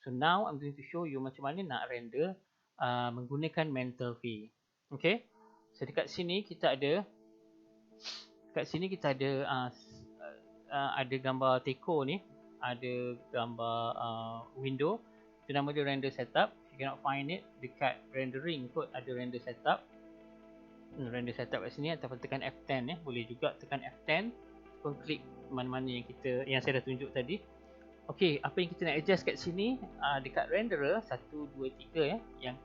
So now I'm going to show you macam mana nak render menggunakan mental V. Okay, so dekat sini kita ada ada gambar teko ni, ada gambar window, itu nama dia render setup. If you cannot find it, dekat rendering kot ada render setup. Render setup kat sini ataupun tekan F10 boleh juga tekan F10 ataupun klik mana-mana yang saya dah tunjuk tadi. Okey, apa yang kita nak adjust kat sini dekat renderer 1 2 3 yang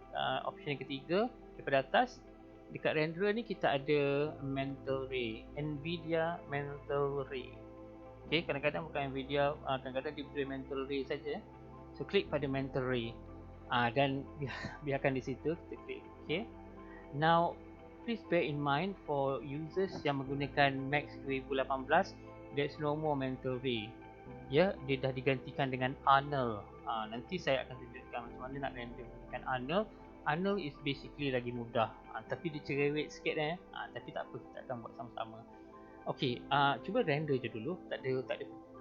option yang ketiga daripada atas. Dekat renderer ni kita ada mental ray, Nvidia mental ray. Okey, kadang-kadang bukan Nvidia, kadang-kadang dia beri mental ray saja. So klik pada mental ray. Dan biarkan di situ, kita klik okey. Now please bear in mind for users yang menggunakan Mac 2018, there's no more mental ray. Ya, dia dah digantikan dengan Arnold. Nanti saya akan tunjukkan macam mana nak render menggunakan Arnold. Arnold is basically lagi mudah, tapi dia cerewet sikit tapi tak apa, kita akan buat sama-sama. Okey, cuba render je dulu. Tak ada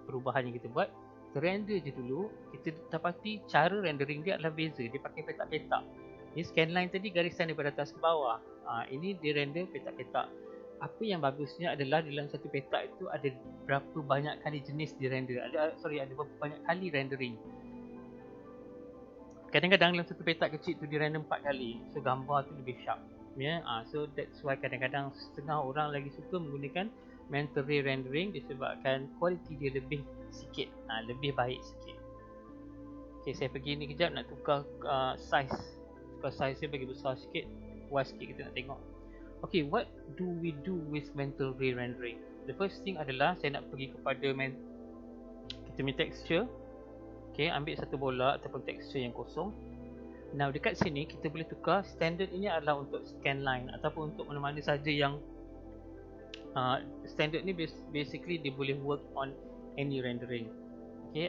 perubahan yang kita buat. Kita render je dulu. Kita dapati cara rendering dia adalah beza. Dia pakai petak-petak. Ni scanline tadi garisan daripada atas ke bawah. Ini dia render petak-petak. Apa yang bagusnya adalah dalam satu petak itu ada berapa banyak kali jenis di render. Ada berapa banyak kali rendering. Kadang-kadang dalam satu petak kecil tu di render 4 kali. So gambar tu lebih sharp. So that's why kadang-kadang setengah orang lagi suka menggunakan mental ray rendering disebabkan kualiti dia lebih sikit, lebih baik sikit. Okay, saya pergi ni kejap nak tukar size. Tukar size dia bagi besar sikit, puas sikit kita nak tengok. Okay, what do we do with mental ray rendering? The first thing adalah saya nak pergi kepada kita punya texture. Okay, ambil satu bola ataupun texture yang kosong. Now dekat sini kita boleh tukar. Standard ini adalah untuk scanline ataupun untuk mana-mana saja yang standard ni basically dia boleh work on any rendering. Okay,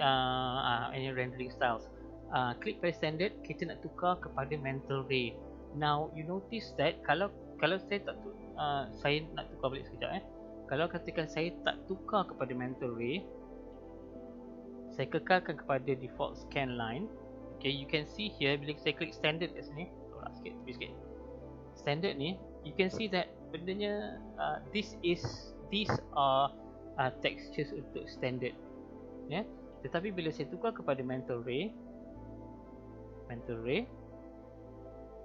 any rendering styles. Klik pada standard, kita nak tukar kepada mental ray. Now you notice that kalau saya nak tukar balik sekejap Kalau katakan saya tak tukar kepada mental ray, saya kekalkan kepada default scan line. Okay, you can see here bila saya klik standard kat sini, tolak sikit, tepi sikit. Standard ni, you can see that bendanya these are textures untuk standard. Tetapi bila saya tukar kepada mental ray,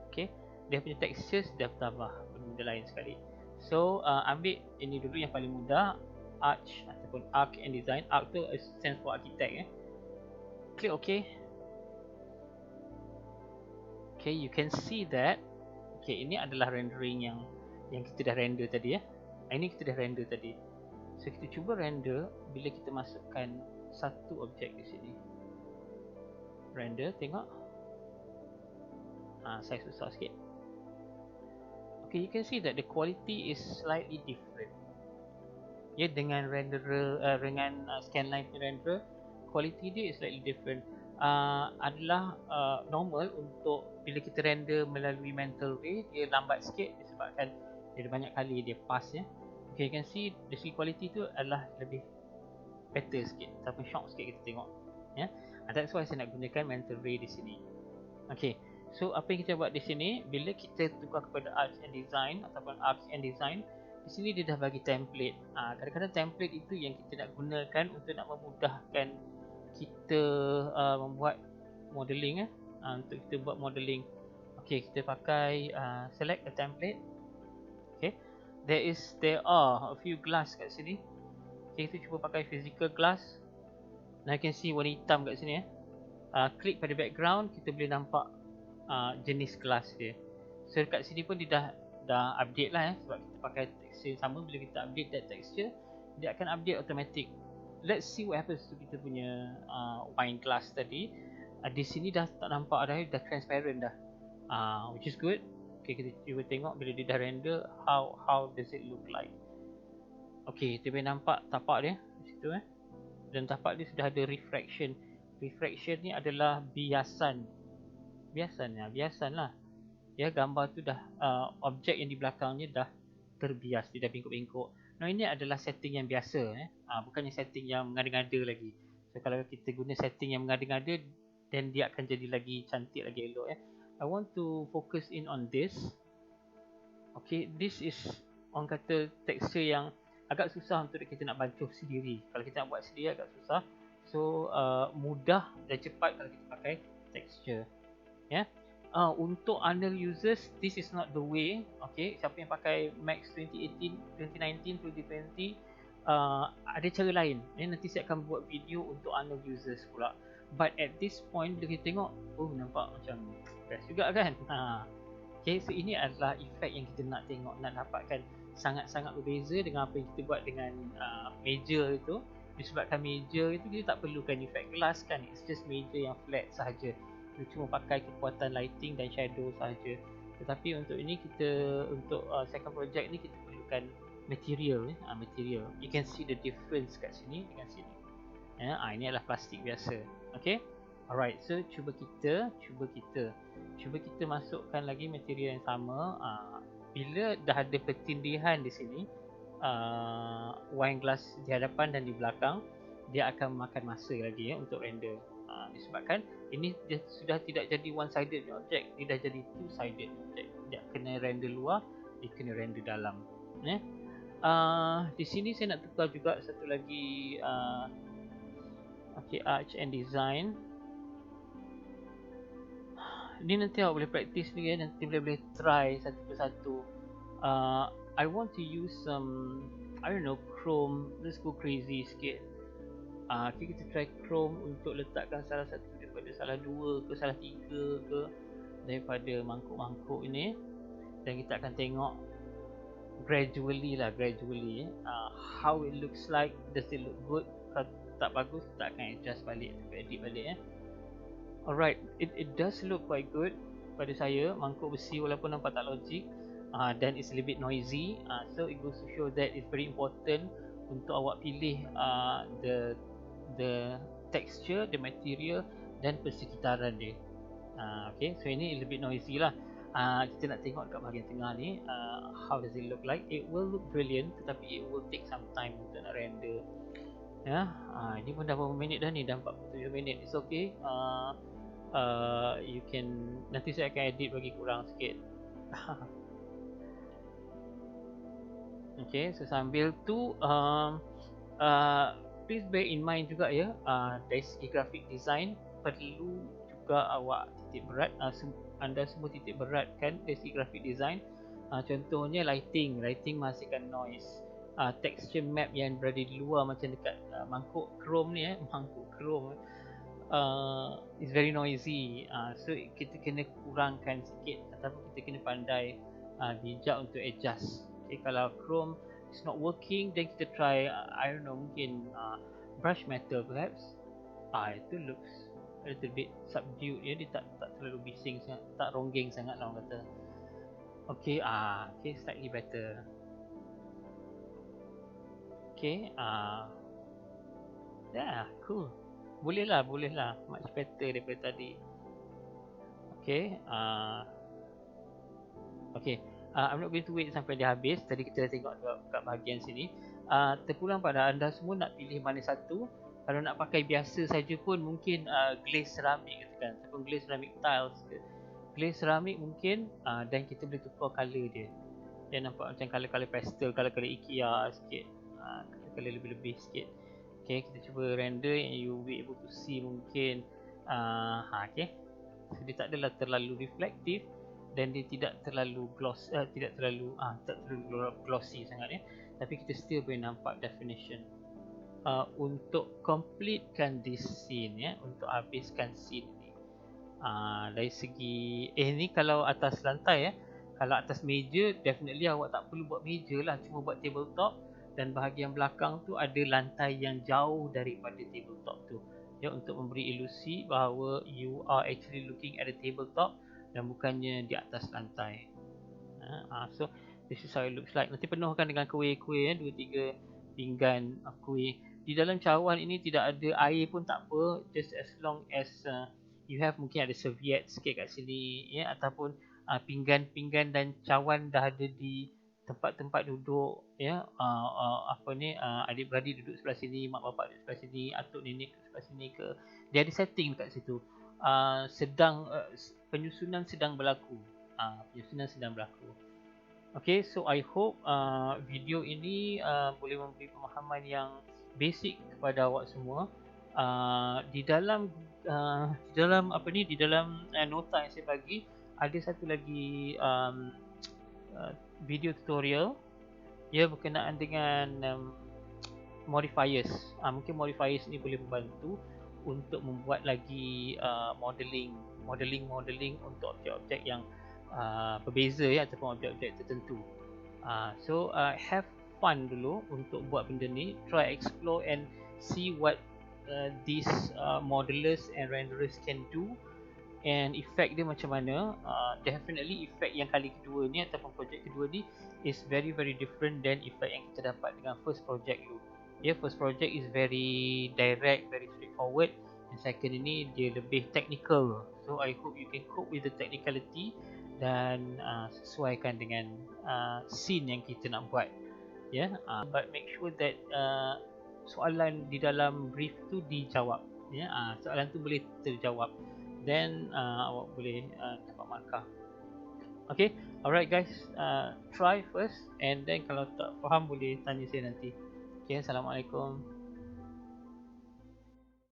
okay, dia punya textures dah bertambah benda lain sekali. So ambil ini dulu yang paling mudah, arch ataupun arc and design. Arc tu stands for architect. Klik OK. Okay, you can see that. Okay, ini adalah rendering yang kita dah render tadi Ini kita dah render tadi. So kita cuba render bila kita masukkan satu objek di sini. Render, tengok. Size besar sikit. Okay, you can see that the quality is slightly different. Dengan renderer, dengan scanline renderer, quality dia is slightly different. Adalah normal untuk bila kita render melalui mental ray, dia lambat sikit disebabkan dia banyak kali dia pass Okay, you can see the quality tu adalah lebih better sikit ataupun shock sikit kita tengok. That's why saya nak gunakan mental ray di sini. Okay, so apa yang kita buat di sini, bila kita tukar kepada arch and design ataupun arch and design, di sini dia dah bagi template. Kadang-kadang template itu yang kita nak gunakan untuk nak memudahkan kita membuat modeling untuk kita buat modeling. Okay, kita pakai select a template. Okay, there are a few glass kat sini. Okay, kita cuba pakai physical glass. Now you can see warna hitam kat sini klik pada background, kita boleh nampak jenis glass dia. So dekat sini pun dia dah update lah sebab kita pakai texture sama. Bila kita update that texture, dia akan update automatic. Let's see what happens to kita punya wine glass tadi. Di sini dah tak nampak dah transparent dah, which is good. Okay, kita cuba tengok bila dia dah render, how does it look like. Okay, kita boleh nampak tapak dia di situ dan tapak dia sudah ada refraction. Refraction ni adalah biasan lah. Gambar tu dah objek yang di belakangnya dah terbias, dia dah bengkok-bengkok. Nah, ini adalah setting yang biasa bukannya setting yang mengada-ngada lagi. So kalau kita guna setting yang mengada-ngada, then dia akan jadi lagi cantik, lagi elok ya. I want to focus in on this. Okay, this is orang kata tekstur yang agak susah untuk kita nak bancuh sendiri. Kalau kita nak buat sendiri agak susah. So mudah dan cepat kalau kita pakai tekstur. Ya. Untuk under users, this is not the way. Okay, siapa yang pakai Max 2018, 2019, 2020, ada cara lain. Nanti saya akan buat video untuk under users pula. But at this point, bila kita tengok, oh nampak macam best juga kan. Okay, so ini adalah efek yang kita nak tengok, nak dapatkan sangat-sangat berbeza dengan apa yang kita buat dengan meja itu. Disebabkan meja itu kita tak perlukan efek kelas kan, it's just meja yang flat sahaja. Kita cuma pakai kekuatan lighting dan shadow sahaja. Tetapi untuk ini kita, untuk second project ni kita perlukan material. Material. You can see the difference kat sini dengan sini. Ini adalah plastik biasa. Okay. Alright, so cuba kita masukkan lagi material yang sama. Bila dah ada pertindihan di sini, wine glass di hadapan dan di belakang, dia akan makan masa lagi ya untuk render. Disebabkan ini dia sudah tidak jadi one sided object, dia dah jadi two sided object. Dia kena render luar, dia kena render dalam. Di sini saya nak tukar juga satu lagi arch and design. Ni nanti awak boleh practice ni kan, nanti boleh try satu persatu. I want to use some, I don't know, chrome. Let's go crazy sikit. Kita try chrome untuk letakkan salah satu daripada salah dua ke salah tiga ke daripada mangkuk-mangkuk ini, dan kita akan tengok gradually how it looks like. Does it look good? Kalau tak bagus, kita akan adjust balik, edit balik. Alright, it does look quite good pada saya. Mangkuk besi walaupun nampak tak logik, dan it's a little bit noisy, so it goes to show that it's very important untuk awak pilih the texture, the material dan persekitaran dia. Okay, so ini a little bit noisy lah. Kita nak tengok dekat bahagian tengah ni, how does it look like. It will look brilliant, tetapi it will take some time untuk nak render. Ini pun dah berapa minit dah ni, dah 47 minit. It's okay. You can, nanti saya akan edit bagi kurang sikit. Okay, so sambil tu please bear in mind juga ya, dari segi graphic design perlu juga awak titik berat, anda semua titik beratkan dari segi graphic design. Contohnya lighting menghasilkan noise. Texture map yang berada di luar macam dekat mangkuk chrome ni, mangkuk chrome is very noisy. So kita kena kurangkan sikit, ataupun kita kena pandai bijak untuk adjust. Okay, kalau chrome is not working, then kita try I don't know, mungkin brush metal perhaps. Itu looks a little bit subdued ya, dia tak terlalu bising sangat, tak ronggeng sangat lah orang kata. Okay, okay, slightly better. Okay, yeah, cool. Boleh lah, much better daripada tadi. Okay, okay. I'm not going to wait sampai dia habis. Tadi kita dah tengok kat bahagian sini. Terpulang pada anda semua nak pilih mana satu. Kalau nak pakai biasa saja pun mungkin glaze ceramic kan, ataupun glaze ceramic tiles ke. Glaze ceramic mungkin, dan kita boleh tukar colour dia. Dia nampak macam colour-colour pastel, colour-colour IKEA sikit. Colour lebih-lebih sikit. Okay, kita cuba render and you will be able to see mungkin. Okay. So, dia tak adalah terlalu reflektif dan dia tidak terlalu gloss, tak terlalu glossy sangat ya. Tapi kita still boleh nampak definition. Untuk completekan this scene ya, untuk habiskan scene ni. Dari segi ni kalau atas lantai ya. Kalau atas meja, definitely awak tak perlu buat meja lah, cuma buat tabletop. Dan bahagian belakang tu ada lantai yang jauh daripada tabletop tu ya, untuk memberi ilusi bahawa you are actually looking at the tabletop dan bukannya di atas lantai. So this is how it looks like. Nanti penuhkan dengan kuih-kuih ya, 2-3 pinggan kuih. Di dalam cawan ini tidak ada air pun tak apa, just as long as you have, mungkin ada serviette sikit kat sini ya, ataupun pinggan-pinggan dan cawan dah ada di tempat-tempat duduk ya, adik-beradik duduk sebelah sini, mak bapak duduk sebelah sini, atuk nenek duduk sebelah sini ke, dia ada setting dekat situ. penyusunan sedang berlaku. Penyusunan sedang berlaku. Okay, so I hope video ini boleh memberi pemahaman yang basic kepada awak semua. Di dalam apa ni, di dalam nota yang saya bagi ada satu lagi uh, video tutorial ya berkenaan dengan modifiers. Mungkin modifiers ni boleh membantu untuk membuat lagi modeling untuk objek-objek yang berbeza ya, ataupun objek-objek tertentu. So have fun dulu untuk buat benda ni, try explore and see what these modelers and renderers can do, and effect dia macam mana. Definitely effect yang kali kedua ni ataupun projek kedua ni is very very different than effect yang kita dapat dengan first project tu. First project is very direct, very straightforward, and second ini dia lebih technical. So I hope you can cope with the technicality dan sesuaikan dengan scene yang kita nak buat. But make sure that soalan di dalam brief tu dijawab. Soalan tu boleh terjawab, then awak boleh dapat markah. Okay, alright guys, try first and then kalau tak faham boleh tanya saya nanti. Okay, Assalamualaikum.